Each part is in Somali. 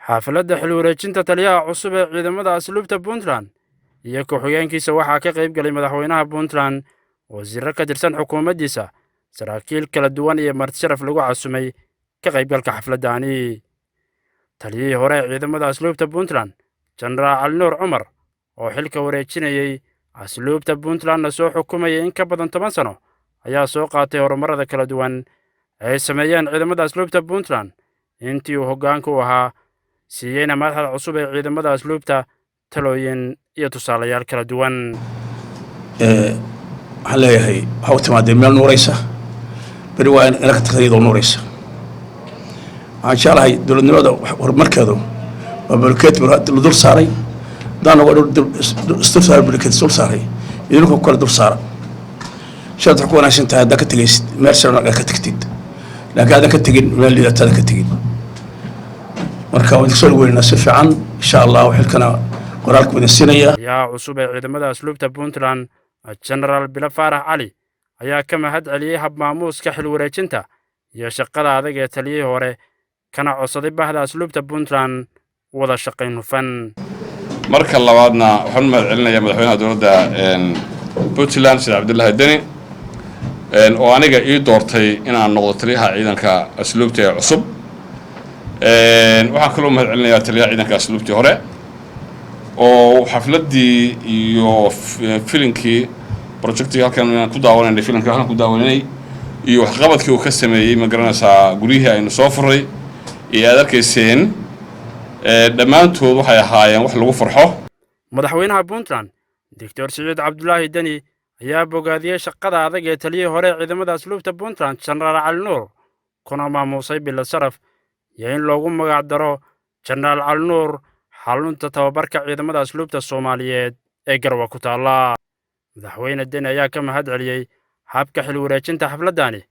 xafladda xil wareejinta taliyaha cusub ee ciidamada asluubta Puntland iyo ku-xigeenkiisa waxaa ka qayb galay madaxweynaha Puntland, wasiirro ka tirsan xukuumaddiisa, saraakiil kala duwan iyo marti sharaf lagu casumay ka qaybgalka xafladdaani. taliyihii hore ee ciidamada asluubta Puntland, Jenaraal Cali Nuur Cumar, oo xilka wareejinayay asluubta Puntlandna soo xukumayay in ka badan 10 sano, ayaa soo qaatay horumarada kala duwan ay sameeyeen ciidamada asluubta Puntland intii uu hoggaanka u ahaa, siiyeyna madaxda cusub ee ciidamada asluubta talooyin iyo tusaalayaal kala duwan. waxaan leeyahay waxa u timaadeen meel nuuraysa, beri waa in ka tagtay iyadoo nuuraysa. waxaan jeclahay dowladnimada horumarkeedu waa bulkeet la dul saaray, daana waa isdul saaray, bulkeet isdul saaray, idinku kale dul saara. shaad wax ku wanaagsan tahay haddaa ka tegaysid meel sare ka tagtid, laakiin aadan ka tegin meel liidatada ka tegin. marka waan soo weynaa si fiican insha Allah xilkana qoraalka wada siinaya. yaa cusub ee ciidamada asluubta Puntland, Jenaraal Bilo Faarax Cali, ayaa ka mahad celiyay hab maamuuska xil wareejinta iyo shaqada adag ee taliyihii hore, kana codsaday bahda asluubta Puntland wada shaqayn hufan. marka labaadna waxaan mahad celinayaa madaxweynaha dowladda Puntland Sheekh Cabdullaahi Deni oo aniga ii doortay inaan noqdo taliyaha ciidanka asluubta ee cusub. waxaan kaloo mahad celinayaa taliyaha ciidanka asluubtii hore oo xafladdii iyo filimkii projectii halkan ku daawanay, filimkii halkan ku daawanay iyo waxqabadkii uu ka sameeyay ma garanaysaa guriyihii aynu soo furay iyo aad arkayseen dhammaantood waxay ahaayeen wax lagu farxo. madaxweynaha Puntland Dr. Siciid Cabdullaahi Deni ayaa bogaadiyay shaqada adag ee taliyihii hore ee ciidamada asluubta Puntland, Jenaraal Cali Nuur, kuna maamuusay bilad sharaf iyo in loogu magac daro Jenaraal Cali Nuur xarunta tababarka ciidamada asluubta Soomaaliyeed ee Garwa ku taala. madaxweyne Deni ayaa ka mahad celiyay habka xil wareejinta xafladdaani,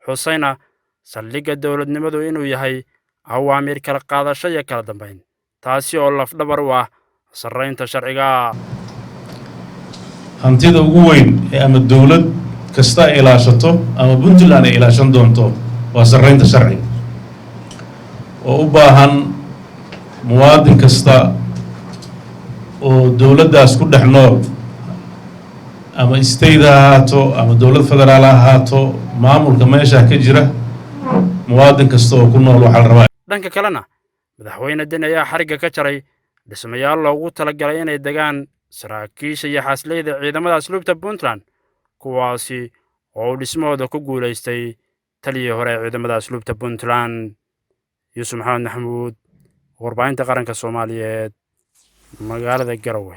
xusayna saldhigga dowladnimadu inuu yahay awaamiir kala qaadasho iyo kala dambeyn, taasi oo lafdhabar u ah sarreynta sharciga. hantida ugu weyn ee ama dowlad kasta ay ilaashato ama Puntland ay ilaashan doonto waa sarreynta sharciga, oo u baahan muwaadin kasta oo dowladdaas ku dhex nool, ama state ha ahaato ama dowlad federaal ha ahaato, maamulka meesha ka jira, muwaadin kasta oo ku nool waxaa la rabaa. dhanka kalena madaxweyne Deni ayaa xarigga ka jaray dhismayaal loogu talagalay inay degaan saraakiisha iyo xaasleyda ciidamada asluubta Puntland, kuwaasi oo dhismahooda ku guulaystay taliyihii hore ee ciidamada asluubta Puntland. Yuusuf Maxamed Maxamuud, warbaahinta qaranka Soomaaliyeed, magaalada Garowe.